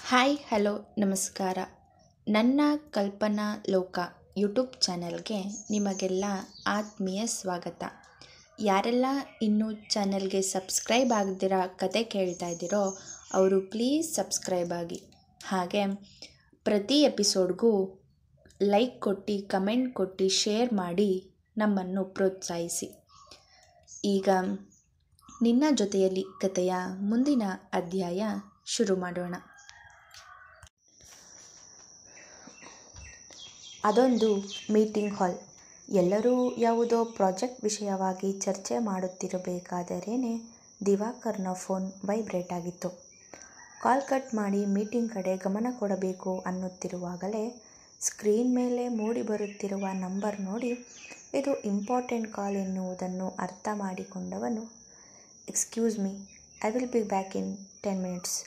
Hi hello ನಮಸ್ಕಾರ. ನನ್ನ ಕಲ್ಪನಾ ಲೋಕ ಯೂಟ್ಯೂಬ್ ಚಾನಲ್ಗೆ ನಿಮಗೆಲ್ಲ ಆತ್ಮೀಯ ಸ್ವಾಗತ. ಯಾರೆಲ್ಲ ಇನ್ನೂ ಚಾನಲ್ಗೆ ಸಬ್ಸ್ಕ್ರೈಬ್ ಆಗದಿರ ಕತೆ ಕೇಳ್ತಾ ಇದ್ದೀರೋ ಅವರು ಪ್ಲೀಸ್ ಸಬ್ಸ್ಕ್ರೈಬ್ ಆಗಿ. ಹಾಗೆ ಪ್ರತಿ ಎಪಿಸೋಡ್ಗೂ ಲೈಕ್ ಕೊಟ್ಟು ಕಮೆಂಟ್ ಕೊಟ್ಟು ಶೇರ್ ಮಾಡಿ ನಮ್ಮನ್ನು ಪ್ರೋತ್ಸಾಹಿಸಿ. ಈಗ ನಿನ್ನ ಜೊತೆಯಲ್ಲಿ ಕತೆಯ ಮುಂದಿನ ಅಧ್ಯಾಯ ಶುರು ಮಾಡೋಣ. ಅದೊಂದು ಮೀಟಿಂಗ್ ಹಾಲ್. ಎಲ್ಲರೂ ಯಾವುದೋ ಪ್ರಾಜೆಕ್ಟ್ ವಿಷಯವಾಗಿ ಚರ್ಚೆ ಮಾಡುತ್ತಿರಬೇಕಾದರೇನೆ ದಿವಾಕರ್ನ ಫೋನ್ ವೈಬ್ರೇಟ್ ಆಗಿತ್ತು. ಕಾಲ್ ಕಟ್ ಮಾಡಿ ಮೀಟಿಂಗ್ ಕಡೆ ಗಮನ ಕೊಡಬೇಕು ಅನ್ನುತ್ತಿರುವಾಗಲೇ ಸ್ಕ್ರೀನ್ ಮೇಲೆ ಮೂಡಿಬರುತ್ತಿರುವ ನಂಬರ್ ನೋಡಿ ಇದು ಇಂಪಾರ್ಟೆಂಟ್ ಕಾಲ್ ಎನ್ನುವುದನ್ನು ಅರ್ಥ ಮಾಡಿಕೊಂಡವನು excuse me, I will be back in 10 minutes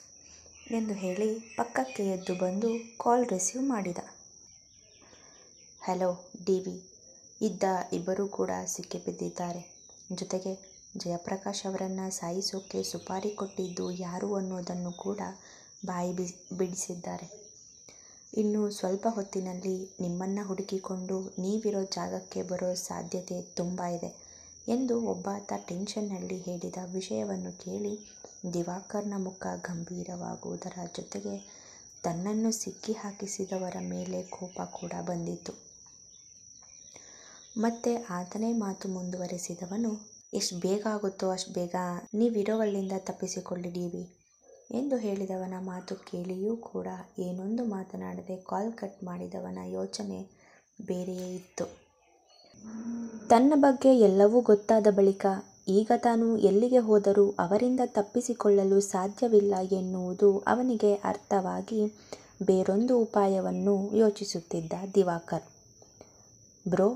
ಎಂದು ಹೇಳಿ ಪಕ್ಕಕ್ಕೆ ಎದ್ದು ಬಂದು ಕಾಲ್ ರಿಸೀವ್ ಮಾಡಿದ. Hello D V. ಇದ್ದ ಇಬ್ಬರೂ ಕೂಡ ಸಿಕ್ಕಿಬಿದ್ದಿದ್ದಾರೆ. ಜೊತೆಗೆ ಜಯಪ್ರಕಾಶ್ ಅವರನ್ನು ಸಾಯಿಸೋಕೆ ಸುಪಾರಿ ಕೊಟ್ಟಿದ್ದು ಯಾರು ಅನ್ನೋದನ್ನು ಕೂಡ ಬಾಯಿ ಬಿಡಿಸಿದ್ದಾರೆ. ಇನ್ನು ಸ್ವಲ್ಪ ಹೊತ್ತಿನಲ್ಲಿ ನಿಮ್ಮನ್ನು ಹುಡುಕಿಕೊಂಡು ನೀವಿರೋ ಜಾಗಕ್ಕೆ ಬರೋ ಸಾಧ್ಯತೆ ತುಂಬ ಇದೆ ಎಂದು ಒಬ್ಬಾತ ಟೆನ್ಷನ್ನಲ್ಲಿ ಹೇಳಿದ ವಿಷಯವನ್ನು ಕೇಳಿ ದಿವಾಕರ್ನ ಮುಖ ಗಂಭೀರವಾಗುವುದರ ಜೊತೆಗೆ ತನ್ನನ್ನು ಸಿಕ್ಕಿ ಹಾಕಿಸಿದವರ ಮೇಲೆ ಕೋಪ ಕೂಡ ಬಂದಿತ್ತು. ಮತ್ತೆ ಆತನೇ ಮಾತು ಮುಂದುವರೆಸಿದವನು, ಎಷ್ಟು ಬೇಗ ಆಗುತ್ತೋ ಅಷ್ಟು ಬೇಗ ನೀವಿರೋವಲ್ಲಿಂದ ತಪ್ಪಿಸಿಕೊಳ್ಳಿ ಡಿ.ವಿ. ಎಂದು ಹೇಳಿದವನ ಮಾತು ಕೇಳಿಯೂ ಕೂಡ ಏನೊಂದು ಮಾತನಾಡದೆ ಕಾಲ್ ಕಟ್ ಮಾಡಿದವನ ಯೋಚನೆ ಬೇರೆಯೇ ಇತ್ತು. ತನ್ನ ಬಗ್ಗೆ ಎಲ್ಲವೂ ಗೊತ್ತಾದ ಬಳಿಕ ಈಗ ತಾನು ಎಲ್ಲಿಗೆ ಹೋದರೂ ಅವರಿಂದ ತಪ್ಪಿಸಿಕೊಳ್ಳಲು ಸಾಧ್ಯವಿಲ್ಲ ಎನ್ನುವುದು ಅವನಿಗೆ ಅರ್ಥವಾಗಿ ಬೇರೊಂದು ಉಪಾಯವನ್ನು ಯೋಚಿಸುತ್ತಿದ್ದ ದಿವಾಕರ್. ಬ್ರೋ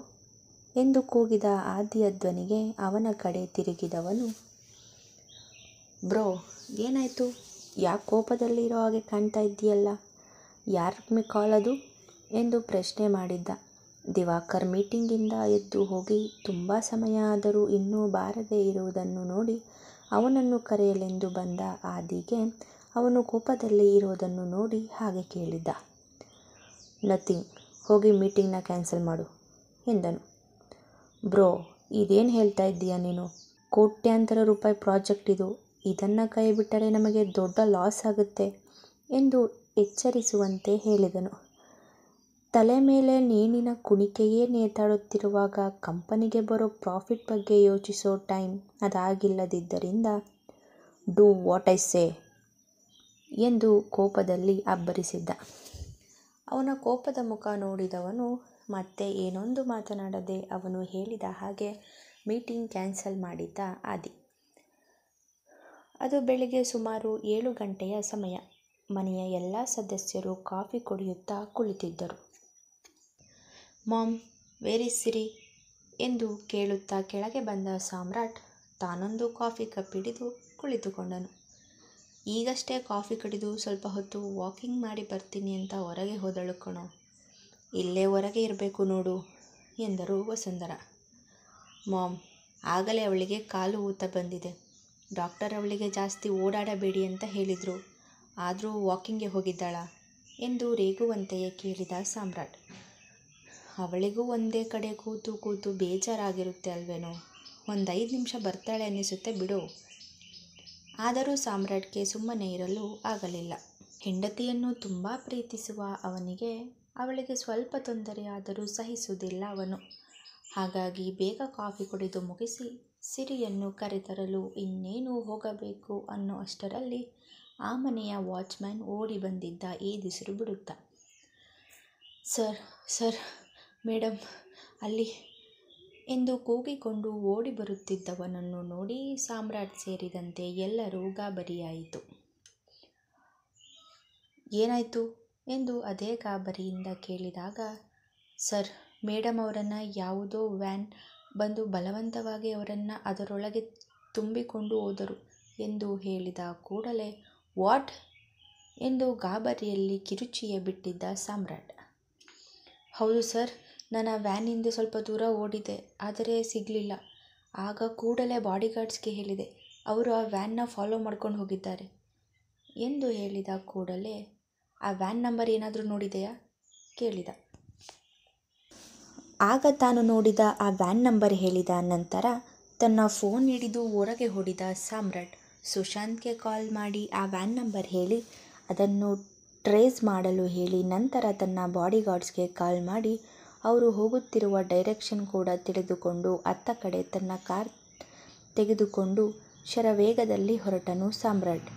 ಎಂದು ಕೂಗಿದ ಆದಿಯ ಧ್ವನಿಗೆ ಅವನ ಕಡೆ ತಿರುಗಿದವನು, ಬ್ರೋ ಏನಾಯಿತು, ಯಾಕೆ ಕೋಪದಲ್ಲಿರೋ ಹಾಗೆ ಕಾಣ್ತಾ ಇದ್ದೀಯಲ್ಲ, ಯಾರ ಕಾಲ್ ಅದು ಎಂದು ಪ್ರಶ್ನೆ ಮಾಡಿದ್ದ. ದಿವಾಕರ್ ಮೀಟಿಂಗಿಂದ ಎದ್ದು ಹೋಗಿ ತುಂಬ ಸಮಯ ಆದರೂ ಇನ್ನೂ ಬಾರದೇ ಇರುವುದನ್ನು ನೋಡಿ ಅವನನ್ನು ಕರೆಯಲೆಂದು ಬಂದ ಆದಿಗೆ ಅವನು ಕೋಪದಲ್ಲಿ ಇರೋದನ್ನು ನೋಡಿ ಹಾಗೆ ಕೇಳಿದ್ದ. ನಥಿಂಗ್, ಹೋಗಿ ಮೀಟಿಂಗ್ನ ಕ್ಯಾನ್ಸಲ್ ಮಾಡು ಎಂದನು. ಬ್ರೋ ಇದೇನು ಹೇಳ್ತಾ ಇದ್ದೀಯ ನೀನು, ಕೋಟ್ಯಾಂತರ ರೂಪಾಯಿ ಪ್ರಾಜೆಕ್ಟ್ ಇದು, ಇದನ್ನು ಕೈ ಬಿಟ್ಟರೆ ನಮಗೆ ದೊಡ್ಡ ಲಾಸ್ ಆಗುತ್ತೆ ಎಂದು ಎಚ್ಚರಿಸುವಂತೆ ಹೇಳಿದನು. ತಲೆ ಮೇಲೆ ನೇಣಿನ ಕುಣಿಕೆಯೇ ನೇತಾಡುತ್ತಿರುವಾಗ ಕಂಪನಿಗೆ ಬರೋ ಪ್ರಾಫಿಟ್ ಬಗ್ಗೆ ಯೋಚಿಸೋ ಟೈಮ್ ಅದಾಗಿಲ್ಲದಿದ್ದರಿಂದ ಡೂ ವಾಟ್ ಐ ಸೇ ಎಂದು ಕೋಪದಲ್ಲಿ ಅಬ್ಬರಿಸಿದ್ದ. ಅವನ ಕೋಪದ ಮುಖ ನೋಡಿದವನು ಮತ್ತೆ ಏನೊಂದು ಮಾತನಾಡದೆ ಅವನು ಹೇಳಿದ ಹಾಗೆ ಮೀಟಿಂಗ್ ಕ್ಯಾನ್ಸಲ್ ಮಾಡಿದ್ದ ಆದಿ. ಅದು ಬೆಳಿಗ್ಗೆ ಸುಮಾರು 7 ಗಂಟೆಯ ಸಮಯ. ಮನೆಯ ಎಲ್ಲ ಸದಸ್ಯರು ಕಾಫಿ ಕುಡಿಯುತ್ತಾ ಕುಳಿತಿದ್ದರು. ಮಾಮ್, ವೇರ್ ಈಸ್ ಸಿರಿ ಎಂದು ಕೇಳುತ್ತಾ ಕೆಳಗೆ ಬಂದ ಸಾಮ್ರಾಟ್ ತಾನೊಂದು ಕಾಫಿ ಕಪ್ ಹಿಡಿದು ಕುಳಿತುಕೊಂಡನು. ಈಗಷ್ಟೇ ಕಾಫಿ ಕುಡಿದು ಸ್ವಲ್ಪ ಹೊತ್ತು ವಾಕಿಂಗ್ ಮಾಡಿ ಬರ್ತೀನಿ ಅಂತ ಹೊರಗೆ ಹೋದಳು ಕಣೋ. ಇಲ್ಲೇ ಹೊರಗೆ ಇರಬೇಕು ನೋಡು ಎಂದರು ವಸುಂಧರಾ. ಮಾಮ್, ಆಗಲೇ ಅವಳಿಗೆ ಕಾಲು ಊತ ಬಂದಿದೆ. ಡಾಕ್ಟರ್ ಅವಳಿಗೆ ಜಾಸ್ತಿ ಓಡಾಡಬೇಡಿ ಅಂತ ಹೇಳಿದರು. ಆದರೂ ವಾಕಿಂಗ್ಗೆ ಹೋಗಿದ್ದಾಳಾ ಎಂದು ರೇಗುವಂತೆಯೇ ಕೇಳಿದ ಸಾಮ್ರಾಟ್. ಅವಳಿಗೂ ಒಂದೇ ಕಡೆ ಕೂತು ಕೂತು ಬೇಜಾರಾಗಿರುತ್ತೆ ಅಲ್ವೇನೋ, ಒಂದು 5 ನಿಮಿಷ ಬರ್ತಾಳೆ ಅನ್ನಿಸುತ್ತೆ ಬಿಡು. ಆದರೂ ಸಾಮ್ರಾಟ್ಗೆ ಸುಮ್ಮನೆ ಇರಲು ಆಗಲಿಲ್ಲ. ಹೆಂಡತಿಯನ್ನು ತುಂಬ ಪ್ರೀತಿಸುವ ಅವನಿಗೆ ಅವಳಿಗೆ ಸ್ವಲ್ಪ ತೊಂದರೆಯಾದರೂ ಸಹಿಸುವುದಿಲ್ಲ ಅವನು. ಹಾಗಾಗಿ ಬೇಗ ಕಾಫಿ ಕುಡಿದು ಮುಗಿಸಿ ಸಿರಿಯನ್ನು ಕರೆತರಲು ಇನ್ನೇನು ಹೋಗಬೇಕು ಅನ್ನೋ ಅಷ್ಟರಲ್ಲಿ ಆ ಮನೆಯ ವಾಚ್ಮ್ಯಾನ್ ಓಡಿ ಬಂದಿದ್ದ ಏದಿಸಿರು ಬಿಡುತ್ತಾ, ಸರ್ ಸರ್ ಮೇಡಮ್ ಅಲ್ಲಿ ಎಂದು ಕೂಗಿಕೊಂಡು ಓಡಿ ಬರುತ್ತಿದ್ದವನನ್ನು ನೋಡಿ ಸಾಮ್ರಾಟ್ ಸೇರಿದಂತೆ ಎಲ್ಲರೂ ಗಾಬರಿಯಾಯಿತು. ಏನಾಯಿತು ಎಂದು ಅದೇ ಗಾಬರಿಯಿಂದ ಕೇಳಿದಾಗ, ಸರ್, ಮೇಡಮ್ ಅವರನ್ನು ಯಾವುದೋ ವ್ಯಾನ್ ಬಂದು ಬಲವಂತವಾಗಿ ಅವರನ್ನು ಅದರೊಳಗೆ ತುಂಬಿಕೊಂಡು ಹೋದರು ಎಂದು ಹೇಳಿದ ಕೂಡಲೇ ವಾಟ್ ಎಂದು ಗಾಬರಿಯಲ್ಲಿ ಕಿರುಚಿಯ ಬಿಟ್ಟಿದ್ದ ಸಾಮ್ರಾಟ್. ಹೌದು ಸರ್, ನಾನು ಆ ವ್ಯಾನ್ ಹಿಂದೆ ಸ್ವಲ್ಪ ದೂರ ಓಡಿದೆ, ಆದರೆ ಸಿಗಲಿಲ್ಲ. ಆಗ ಕೂಡಲೇ ಬಾಡಿಗಾರ್ಡ್ಸ್ಗೆ ಹೇಳಿದೆ, ಅವರು ಆ ವ್ಯಾನ್ನ ಫಾಲೋ ಮಾಡ್ಕೊಂಡು ಹೋಗಿದ್ದಾರೆ ಎಂದು ಹೇಳಿದ ಕೂಡಲೇ ಆ ವ್ಯಾನ್ ನಂಬರ್ ಏನಾದರೂ ನೋಡಿದೆಯಾ ಕೇಳಿದ. ಆಗ ತಾನು ನೋಡಿದ ಆ ವ್ಯಾನ್ ನಂಬರ್ ಹೇಳಿದ ನಂತರ ತನ್ನ ಫೋನ್ ಹಿಡಿದು ಹೊರಗೆ ಹೊಡಿದ ಸಾಮ್ರಾಟ್. ಸುಶಾಂತ್ಗೆ ಕಾಲ್ ಮಾಡಿ ಆ ವ್ಯಾನ್ ನಂಬರ್ ಹೇಳಿ ಅದನ್ನು ಟ್ರೇಸ್ ಮಾಡಲು ಹೇಳಿ ನಂತರ ತನ್ನ ಬಾಡಿಗಾರ್ಡ್ಸ್ಗೆ ಕಾಲ್ ಮಾಡಿ ಅವರು ಹೋಗುತ್ತಿರುವ ಡೈರೆಕ್ಷನ್ ಕೂಡ ತಿಳಿದುಕೊಂಡು ಅತ್ತ ಕಡೆ ತನ್ನ ಕಾರ್ ತೆಗೆದುಕೊಂಡು ಶರವೇಗದಲ್ಲಿ ಹೊರಟನು ಸಾಮ್ರಾಟ್.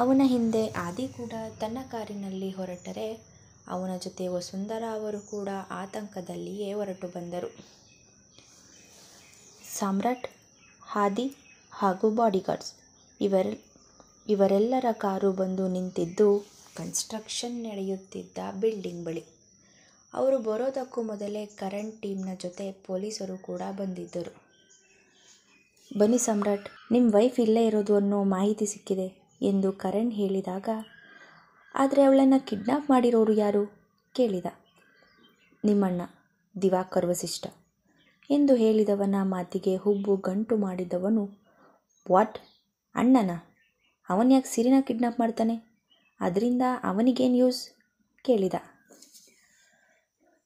ಅವನ ಹಿಂದೆ ಆದಿ ಕೂಡ ತನ್ನ ಕಾರಿನಲ್ಲಿ ಹೊರಟರೆ ಅವನ ಜೊತೆ ವಸುಂಧರಾ ಅವರು ಕೂಡ ಆತಂಕದಲ್ಲಿಯೇ ಹೊರಟು ಬಂದರು. ಸಾಮ್ರಾಟ್, ಆದಿ ಹಾಗೂ ಬಾಡಿಗಾರ್ಡ್ಸ್ ಇವರೆಲ್ಲರ ಕಾರು ಬಂದು ನಿಂತಿದ್ದು ಕನ್ಸ್ಟ್ರಕ್ಷನ್ ನಡೆಯುತ್ತಿದ್ದ ಬಿಲ್ಡಿಂಗ್ ಬಳಿ. ಅವರು ಬರೋದಕ್ಕೂ ಮೊದಲೇ ಕರಣ್ ಟೀಮ್ನ ಜೊತೆ ಪೊಲೀಸರು ಕೂಡ ಬಂದಿದ್ದರು. ಬನ್ನಿ ಸಾಮ್ರಾಟ್, ನಿಮ್ಮ ವೈಫ್ ಇಲ್ಲೇ ಇರೋದು ಅನ್ನೋ ಮಾಹಿತಿ ಸಿಕ್ಕಿದೆ ಎಂದು ಕರಣ್ ಹೇಳಿದಾಗ, ಆದರೆ ಅವಳನ್ನು ಕಿಡ್ನಾಪ್ ಮಾಡಿರೋರು ಯಾರು ಕೇಳಿದ. ನಿಮ್ಮಣ್ಣ ದಿವಾಕರ್ ವಸಿಷ್ಠ ಎಂದು ಹೇಳಿದವನ ಮಾತಿಗೆ ಹುಬ್ಬು ಗಂಟು ಮಾಡಿದವನು, ವಾಟ್, ಅಣ್ಣನ? ಅವನ್ಯಾಕೆ ಸಿರಿನ ಕಿಡ್ನಾಪ್ ಮಾಡ್ತಾನೆ? ಅದರಿಂದ ಅವನಿಗೇನು ಯೂಸ್ ಕೇಳಿದ.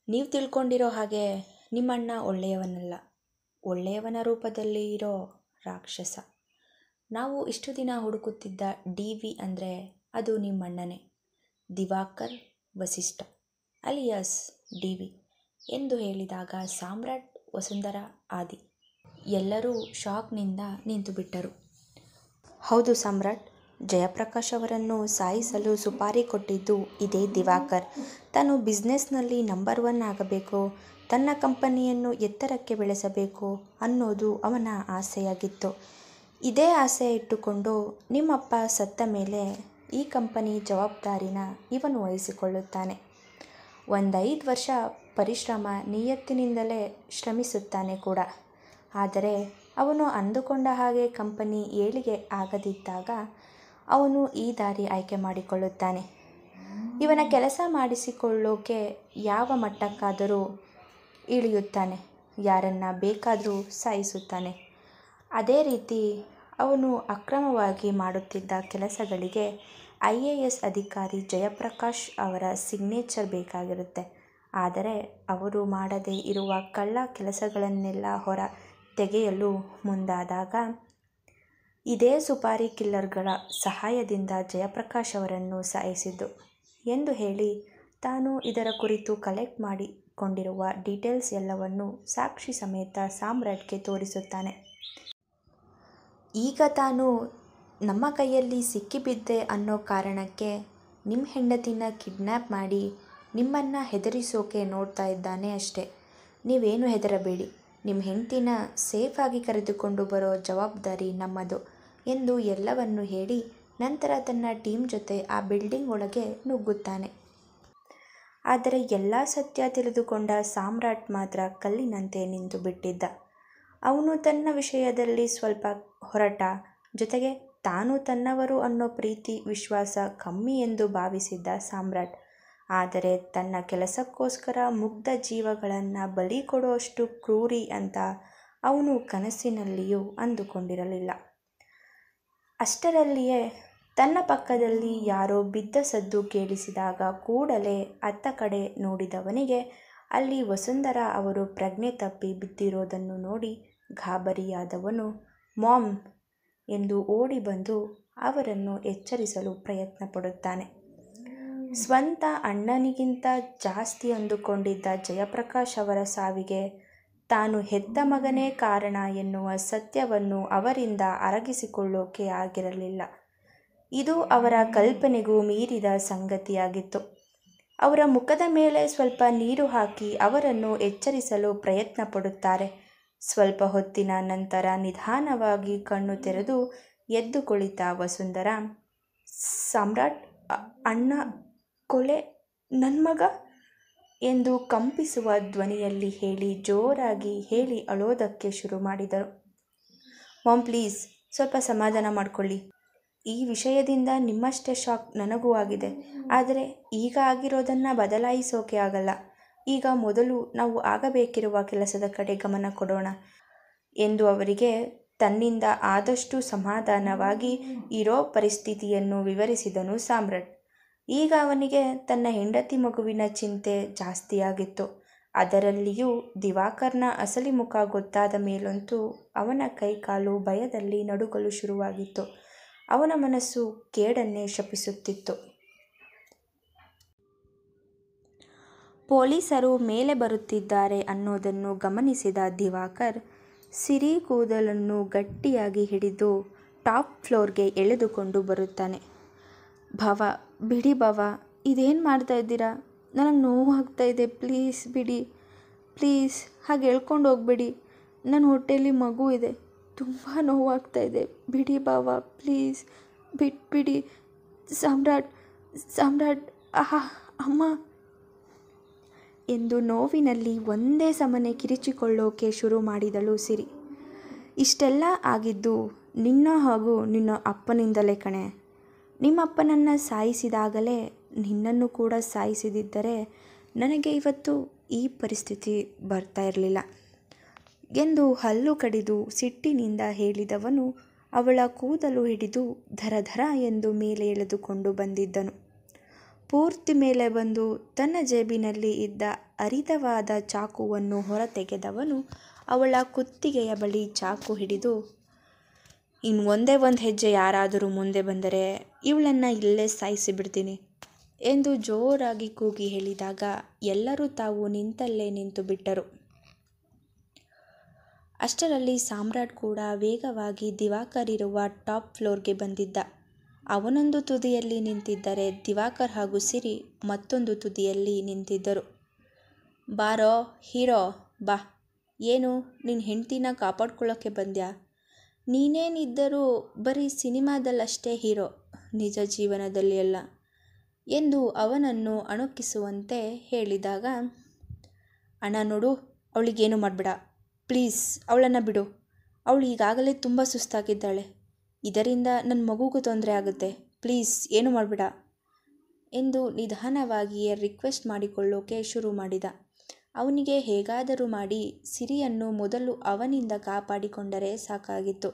ನೀವು ತಿಳ್ಕೊಂಡಿರೋ ಹಾಗೆ ನಿಮ್ಮಣ್ಣ ಒಳ್ಳೆಯವನಲ್ಲ, ಒಳ್ಳೆಯವನ ರೂಪದಲ್ಲಿ ಇರೋ ರಾಕ್ಷಸ. ನಾವು ಇಷ್ಟು ದಿನ ಹುಡುಕುತ್ತಿದ್ದ ಡಿ.ವಿ. ಅಂದರೆ ಅದು ನಿಮ್ಮಣ್ಣನೇ, ದಿವಾಕರ್ ವಸಿಷ್ಠ ಅಲಿಯಾಸ್ ಡಿ.ವಿ. ಎಂದು ಹೇಳಿದಾಗ ಸಾಮ್ರಾಟ್, ವಸುಂಧರಾ, ಆದಿ ಎಲ್ಲರೂ ಶಾಕ್ನಿಂದ ನಿಂತುಬಿಟ್ಟರು. ಹೌದು ಸಾಮ್ರಾಟ್, ಜಯಪ್ರಕಾಶ್ ಅವರನ್ನು ಸಾಯಿಸಲು ಸುಪಾರಿ ಕೊಟ್ಟಿದ್ದು ಇದೇ ದಿವಾಕರ್. ತಾನು ಬಿಸ್ನೆಸ್ನಲ್ಲಿ ನಂಬರ್ 1 ಆಗಬೇಕು, ತನ್ನ ಕಂಪನಿಯನ್ನು ಎತ್ತರಕ್ಕೆ ಬೆಳೆಸಬೇಕು ಅನ್ನೋದು ಅವನ ಆಸೆಯಾಗಿತ್ತು. ಇದೇ ಆಸೆ ಇಟ್ಟುಕೊಂಡು ನಿಮ್ಮಪ್ಪ ಸತ್ತ ಮೇಲೆ ಈ ಕಂಪನಿ ಜವಾಬ್ದಾರಿನ ಇವನು ವಹಿಸಿಕೊಳ್ಳುತ್ತಾನೆ. 5 ವರ್ಷ ಪರಿಶ್ರಮ ನಿಯತ್ತಿನಿಂದಲೇ ಶ್ರಮಿಸುತ್ತಾನೆ ಕೂಡ. ಆದರೆ ಅವನು ಅಂದುಕೊಂಡ ಹಾಗೆ ಕಂಪನಿ ಏಳಿಗೆ ಆಗದಿದ್ದಾಗ ಅವನು ಈ ದಾರಿ ಆಯ್ಕೆ ಮಾಡಿಕೊಳ್ಳುತ್ತಾನೆ. ಇವನ ಕೆಲಸ ಮಾಡಿಸಿಕೊಳ್ಳೋಕೆ ಯಾವ ಮಟ್ಟಕ್ಕಾದರೂ ಇಳಿಯುತ್ತಾನೆ, ಯಾರನ್ನ ಬೇಕಾದರೂ ಸಾಯಿಸುತ್ತಾನೆ. ಅದೇ ರೀತಿ ಅವನು ಅಕ್ರಮವಾಗಿ ಮಾಡುತ್ತಿದ್ದ ಕೆಲಸಗಳಿಗೆ IAS ಅಧಿಕಾರಿ ಜಯಪ್ರಕಾಶ್ ಅವರ ಸಿಗ್ನೇಚರ್ ಬೇಕಾಗಿರುತ್ತೆ. ಆದರೆ ಅವರು ಮಾಡದೇ ಇರುವ ಕಳ್ಳ ಕೆಲಸಗಳನ್ನೆಲ್ಲ ಹೊರ ತೆಗೆಯಲು ಮುಂದಾದಾಗ ಇದೇ ಸುಪಾರಿ ಕಿಲ್ಲರ್ಗಳ ಸಹಾಯದಿಂದ ಜಯಪ್ರಕಾಶ್ ಅವರನ್ನು ಸಾಯಿಸಿದ್ದು ಎಂದು ಹೇಳಿ ತಾನು ಇದರ ಕುರಿತು ಕಲೆಕ್ಟ್ ಮಾಡಿಕೊಂಡಿರುವ ಡೀಟೇಲ್ಸ್ ಎಲ್ಲವನ್ನು ಸಾಕ್ಷಿ ಸಮೇತ ಸಾಮ್ರಾಟ್ಗೆ ತೋರಿಸುತ್ತಾನೆ. ಈಗ ತಾನು ನಮ್ಮ ಕೈಯಲ್ಲಿ ಸಿಕ್ಕಿಬಿದ್ದೆ ಅನ್ನೋ ಕಾರಣಕ್ಕೆ ನಿಮ್ಮ ಹೆಂಡತಿನ ಕಿಡ್ನ್ಯಾಪ್ ಮಾಡಿ ನಿಮ್ಮನ್ನು ಹೆದರಿಸೋಕೆ ನೋಡ್ತಾ ಇದ್ದಾನೆ ಅಷ್ಟೇ. ನೀವೇನು ಹೆದರಬೇಡಿ, ನಿಮ್ಮ ಹೆಂಡತಿನ ಸೇಫಾಗಿ ಕರೆದುಕೊಂಡು ಬರೋ ಜವಾಬ್ದಾರಿ ನಮ್ಮದು ಎಂದು ಎಲ್ಲವನ್ನು ಹೇಳಿ ನಂತರ ತನ್ನ ಟೀಮ್ ಜೊತೆ ಆ ಬಿಲ್ಡಿಂಗ್ ಒಳಗೆ ನುಗ್ಗುತ್ತಾನೆ. ಆದರೆ ಎಲ್ಲ ಸತ್ಯ ತಿಳಿದುಕೊಂಡ ಸಾಮ್ರಾಟ್ ಮಾತ್ರ ಕಲ್ಲಿನಂತೆ ನಿಂತು ಬಿಟ್ಟಿದ್ದ. ಅವನು ತನ್ನ ವಿಷಯದಲ್ಲಿ ಸ್ವಲ್ಪ ಹೊರಟ, ಜೊತೆಗೆ ತಾನು ತನ್ನವರು ಅನ್ನೋ ಪ್ರೀತಿ ವಿಶ್ವಾಸ ಕಮ್ಮಿ ಎಂದು ಭಾವಿಸಿದ್ದ ಸಾಮ್ರಾಟ್. ಆದರೆ ತನ್ನ ಕೆಲಸಕ್ಕೋಸ್ಕರ ಮುಗ್ಧ ಜೀವಗಳನ್ನು ಬಲಿ ಕೊಡುವಷ್ಟು ಕ್ರೂರಿ ಅಂತ ಅವನು ಕನಸಿನಲ್ಲಿಯೂ ಅಂದುಕೊಂಡಿರಲಿಲ್ಲ. ಅಷ್ಟರಲ್ಲಿಯೇ ತನ್ನ ಪಕ್ಕದಲ್ಲಿ ಯಾರೋ ಬಿದ್ದ ಸದ್ದು ಕೇಳಿಸಿದಾಗ ಕೂಡಲೇ ಅತ್ತ ಕಡೆ ನೋಡಿದವನಿಗೆ ಅಲ್ಲಿ ವಸುಂಧರಾ ಅವರು ಪ್ರಜ್ಞೆ ತಪ್ಪಿ ಬಿದ್ದಿರೋದನ್ನು ನೋಡಿ ಗಾಬರಿಯಾದವನು ಮಾಮ್ ಎಂದು ಓಡಿ ಬಂದು ಅವರನ್ನು ಎಚ್ಚರಿಸಲು ಪ್ರಯತ್ನ ಪಡುತ್ತಾನೆ. ಸ್ವಂತ ಅಣ್ಣನಿಗಿಂತ ಜಾಸ್ತಿ ಅಂದುಕೊಂಡಿದ್ದ ಜಯಪ್ರಕಾಶ್ ಅವರ ಸಾವಿಗೆ ತಾನು ಹೆತ್ತ ಮಗನೇ ಕಾರಣ ಎನ್ನುವ ಸತ್ಯವನ್ನು ಅವರಿಂದ ಅರಗಿಸಿಕೊಳ್ಳೋಕೆ ಆಗಿರಲಿಲ್ಲ. ಇದು ಅವರ ಕಲ್ಪನೆಗೂ ಮೀರಿದ ಸಂಗತಿಯಾಗಿತ್ತು. ಅವರ ಮುಖದ ಮೇಲೆ ಸ್ವಲ್ಪ ನೀರು ಹಾಕಿ ಅವರನ್ನು ಎಚ್ಚರಿಸಲು ಪ್ರಯತ್ನ ಪಡುತ್ತಾರೆ. ಸ್ವಲ್ಪ ಹೊತ್ತಿನ ನಂತರ ನಿಧಾನವಾಗಿ ಕಣ್ಣು ತೆರೆದು ಎದ್ದು ಕುಳಿತ ವಸುಂಧರಾ, ಸಾಮ್ರಾಟ್, ಅಣ್ಣ ಕೊಲೆ ನನ್ನ ಮಗ ಎಂದು ಕಂಪಿಸುವ ಧ್ವನಿಯಲ್ಲಿ ಹೇಳಿ ಜೋರಾಗಿ ಹೇಳಿ ಅಳೋದಕ್ಕೆ ಶುರು ಮಾಡಿದರು. ಮಾಮ್ ಪ್ಲೀಸ್, ಸ್ವಲ್ಪ ಸಮಾಧಾನ ಮಾಡಿಕೊಳ್ಳಿ. ಈ ವಿಷಯದಿಂದ ನಿಮ್ಮಷ್ಟೇ ಶಾಕ್ ನನಗೂ ಆಗಿದೆ. ಆದರೆ ಈಗ ಆಗಿರೋದನ್ನು ಬದಲಾಯಿಸೋಕೆ ಆಗಲ್ಲ. ಈಗ ಮೊದಲು ನಾವು ಆಗಬೇಕಿರುವ ಕೆಲಸದ ಕಡೆ ಗಮನ ಕೊಡೋಣ ಎಂದು ಅವರಿಗೆ ತನ್ನಿಂದ ಆದಷ್ಟು ಸಮಾಧಾನವಾಗಿ ಇರೋ ಪರಿಸ್ಥಿತಿಯನ್ನು ವಿವರಿಸಿದನು ಸಾಮ್ರಾಟ್. ಈಗ ಅವನಿಗೆ ತನ್ನ ಹೆಂಡತಿ ಮಗುವಿನ ಚಿಂತೆ ಜಾಸ್ತಿಯಾಗಿತ್ತು. ಅದರಲ್ಲಿಯೂ ದಿವಾಕರ್ನ ಅಸಲಿ ಮುಖ ಗೊತ್ತಾದ ಮೇಲಂತೂ ಅವನ ಕೈಕಾಲು ಭಯದಲ್ಲಿ ನಡುಗಲು ಶುರುವಾಗಿತ್ತು. ಅವನ ಮನಸ್ಸು ಕೇಡನ್ನೇ ಶಪಿಸುತ್ತಿತ್ತು. ಪೊಲೀಸರು ಮೇಲೆ ಬರುತ್ತಿದ್ದಾರೆ ಅನ್ನೋದನ್ನು ಗಮನಿಸಿದ ದಿವಾಕರ್ ಸಿರಿ ಕೂದಲನ್ನು ಗಟ್ಟಿಯಾಗಿ ಹಿಡಿದು ಟಾಪ್ ಫ್ಲೋರ್ಗೆ ಎಳೆದುಕೊಂಡು ಬರುತ್ತಾನೆ. ಭವ, ಬಿಡಿ ಭವ, ಇದೇನು ಮಾಡ್ತಾ ಇದ್ದೀರಾ? ನನಗೆ ನೋವಾಗ್ತಾ ಇದೆ, ಪ್ಲೀಸ್ ಬಿಡಿ, ಪ್ಲೀಸ್ ಹಾಗೆ ಎಳ್ಕೊಂಡು ಹೋಗ್ಬೇಡಿ. ನನ್ನ ಹೊಟ್ಟೆಯಲ್ಲಿ ಮಗು ಇದೆ, ತುಂಬ ನೋವಾಗ್ತಾ ಇದೆ, ಬಿಡಿ ಭವ, ಪ್ಲೀಸ್ ಬಿಟ್ಬಿಡಿ. ಸಾಮ್ರಾಟ್, ಸಾಮ್ರಾಟ್, ಆಹಾ ಅಮ್ಮ ಎಂದು ನೋವಿನಲ್ಲಿ ಒಂದೇ ಸಮನೆ ಕಿರಿಚಿಕೊಳ್ಳೋಕೆ ಶುರು ಮಾಡಿದಳು ಸಿರಿ. ಇಷ್ಟೆಲ್ಲ ಆಗಿದ್ದು ನಿನ್ನ ಹಾಗೂ ನಿನ್ನ ಅಪ್ಪನಿಂದಲೇ ಕಣೆ. ನಿಮ್ಮಪ್ಪನನ್ನು ಸಾಯಿಸಿದಾಗಲೇ ನಿನ್ನನ್ನು ಕೂಡ ಸಾಯಿಸಿದಿದ್ದರೆ ನನಗೆ ಇವತ್ತು ಈ ಪರಿಸ್ಥಿತಿ ಬರ್ತಾ ಇರಲಿಲ್ಲ ಎಂದು ಹಲ್ಲು ಕಡಿದು ಸಿಟ್ಟಿನಿಂದ ಹೇಳಿದವನು ಅವಳ ಕೂದಲು ಹಿಡಿದು ಧರಧರ ಎಂದು ಮೇಲೆ ಎಳೆದುಕೊಂಡು ಬಂದಿದ್ದನು. ಪೂರ್ತಿ ಮೇಲೆ ಬಂದು ತನ್ನ ಜೇಬಿನಲ್ಲಿ ಇದ್ದ ಹರಿತವಾದ ಚಾಕುವನ್ನು ಹೊರತೆಗೆದವನು ಅವಳ ಕುತ್ತಿಗೆಯ ಬಳಿ ಚಾಕು ಹಿಡಿದು, ಇನ್ನು ಒಂದೇ ಒಂದು ಹೆಜ್ಜೆ ಯಾರಾದರೂ ಮುಂದೆ ಬಂದರೆ ಇವಳನ್ನು ಇಲ್ಲೇ ಸಾಯಿಸಿಬಿಡ್ತೀನಿ ಎಂದು ಜೋರಾಗಿ ಕೂಗಿ ಹೇಳಿದಾಗ ಎಲ್ಲರೂ ತಾವು ನಿಂತಲ್ಲೇ ನಿಂತು ಬಿಟ್ಟರು. ಅಷ್ಟರಲ್ಲಿ ಸಾಮ್ರಾಟ್ ಕೂಡ ವೇಗವಾಗಿ ದಿವಾಕರ್ ಇರುವ ಟಾಪ್ ಫ್ಲೋರ್ಗೆ ಬಂದಿದ್ದ. ಅವನೊಂದು ತುದಿಯಲ್ಲಿ ನಿಂತಿದ್ದರೆ ದಿವಾಕರ್ ಹಾಗೂ ಸಿರಿ ಮತ್ತೊಂದು ತುದಿಯಲ್ಲಿ ನಿಂತಿದ್ದರು. ಬಾರೋ ಹೀರೋ, ಬಾ. ಏನು ನಿನ್ನ ಹೆಂಡ್ತಿನ ಕಾಪಾಡ್ಕೊಳ್ಳೋಕ್ಕೆ ಬಂದ್ಯಾ? ನೀನೇನಿದ್ದರೂ ಬರೀ ಸಿನಿಮಾದಲ್ಲಷ್ಟೇ ಹೀರೋ, ನಿಜ ಜೀವನದಲ್ಲಿ ಅಲ್ಲ ಎಂದು ಅವನನ್ನು ಅಣುಕಿಸುವಂತೆ ಹೇಳಿದಾಗ, ಅಣ್ಣ ನೋಡು, ಅವಳಿಗೇನು ಮಾಡಬೇಡ, ಪ್ಲೀಸ್ ಅವಳನ್ನು ಬಿಡು. ಅವಳು ಈಗಾಗಲೇ ತುಂಬ ಸುಸ್ತಾಗಿದ್ದಾಳೆ. ಇದರಿಂದ ನನ್ನ ಮಗುಗೂ ತೊಂದರೆ ಆಗುತ್ತೆ, ಪ್ಲೀಸ್ ಏನು ಮಾಡಬೇಡ ಎಂದು ನಿಧಾನವಾಗಿಯೇ ರಿಕ್ವೆಸ್ಟ್ ಮಾಡಿಕೊಳ್ಳೋಕೆ ಶುರು ಮಾಡಿದ. ಅವನಿಗೆ ಹೇಗಾದರೂ ಮಾಡಿ ಸಿರಿಯನ್ನು ಮೊದಲು ಅವನಿಂದ ಕಾಪಾಡಿಕೊಂಡರೆ ಸಾಕಾಗಿತ್ತು.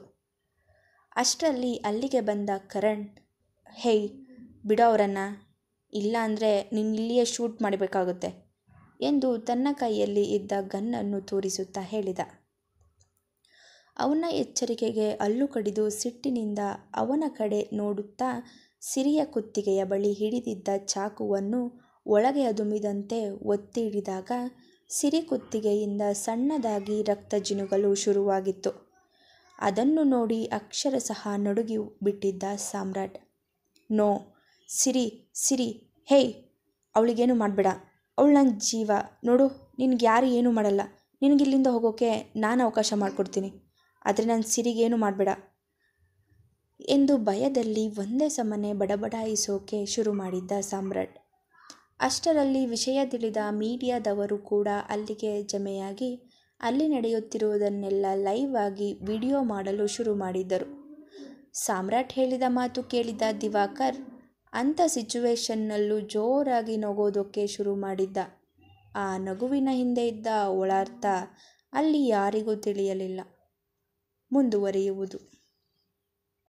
ಅಷ್ಟರಲ್ಲಿ ಅಲ್ಲಿಗೆ ಬಂದ ಕರಣ್, ಹೇಯ್ ಬಿಡೋ ಅವರನ್ನು, ಇಲ್ಲ ಅಂದರೆ ಇಲ್ಲಿಯೇ ಶೂಟ್ ಮಾಡಬೇಕಾಗುತ್ತೆ ಎಂದು ತನ್ನ ಕೈಯಲ್ಲಿ ಇದ್ದ ಗನ್ನನ್ನು ತೋರಿಸುತ್ತಾ ಹೇಳಿದ. ಅವನ ಎಚ್ಚರಿಕೆಗೆ ಹಲ್ಲು ಕಡಿದು ಸಿಟ್ಟಿನಿಂದ ಅವನ ಕಡೆ ನೋಡುತ್ತಾ ಸಿರಿಯ ಕುತ್ತಿಗೆಯ ಬಳಿ ಹಿಡಿದಿದ್ದ ಚಾಕುವನ್ನು ಒಳಗೆ ಅದುಮಿದಂತೆ ಒತ್ತಿ ಹಿಡಿದಾಗ ಸಿರಿ ಕುತ್ತಿಗೆಯಿಂದ ಸಣ್ಣದಾಗಿ ರಕ್ತ ಜಿನುಗಲು ಶುರುವಾಗಿತ್ತು. ಅದನ್ನು ನೋಡಿ ಅಕ್ಷರಶಃ ನಡುಗಿ ಬಿಟ್ಟಿದ್ದ ಸಾಮ್ರಾಟ್. ನೋ, ಸಿರಿ, ಸಿರಿ, ಹೇಯ್ ಅವಳಿಗೇನು ಮಾಡಬೇಡ, ಅವಳು ನನ್ನ ಜೀವ. ನೋಡು, ನಿನಗೆ ಯಾರು ಏನೂ ಮಾಡಲ್ಲ. ನಿನಗಿಲ್ಲಿಂದ ಹೋಗೋಕ್ಕೆ ನಾನು ಅವಕಾಶ ಮಾಡಿಕೊಡ್ತೀನಿ, ಆದರೆ ನನ್ನ ಸಿರಿಗೇನು ಮಾಡಬೇಡ ಎಂದು ಭಯದಲ್ಲಿ ಒಂದೇ ಸಮನೆ ಬಡಬಡಾಯಿಸೋಕೆ ಶುರು ಮಾಡಿದ್ದ ಸಾಮ್ರಾಟ್. ಅಷ್ಟರಲ್ಲಿ ವಿಷಯ ತಿಳಿದ ಮೀಡಿಯಾದವರು ಕೂಡ ಅಲ್ಲಿಗೆ ಜಮೆಯಾಗಿ ಅಲ್ಲಿ ನಡೆಯುತ್ತಿರುವುದನ್ನೆಲ್ಲ ಲೈವ್ ಆಗಿ ವಿಡಿಯೋ ಮಾಡಲು ಶುರು ಮಾಡಿದ್ದರು. ಸಾಮ್ರಾಟ್ ಹೇಳಿದ ಮಾತು ಕೇಳಿದ ದಿವಾಕರ್ ಅಂಥ ಸಿಚುವೇಶನ್ನಲ್ಲೂ ಜೋರಾಗಿ ನಗೋದಕ್ಕೆ ಶುರು ಮಾಡಿದ್ದ. ಆ ನಗುವಿನ ಹಿಂದೆ ಇದ್ದ ಒಳಾರ್ಥ ಅಲ್ಲಿ ಯಾರಿಗೂ ತಿಳಿಯಲಿಲ್ಲ. ಮುಂದುವರಿಯುವುದು.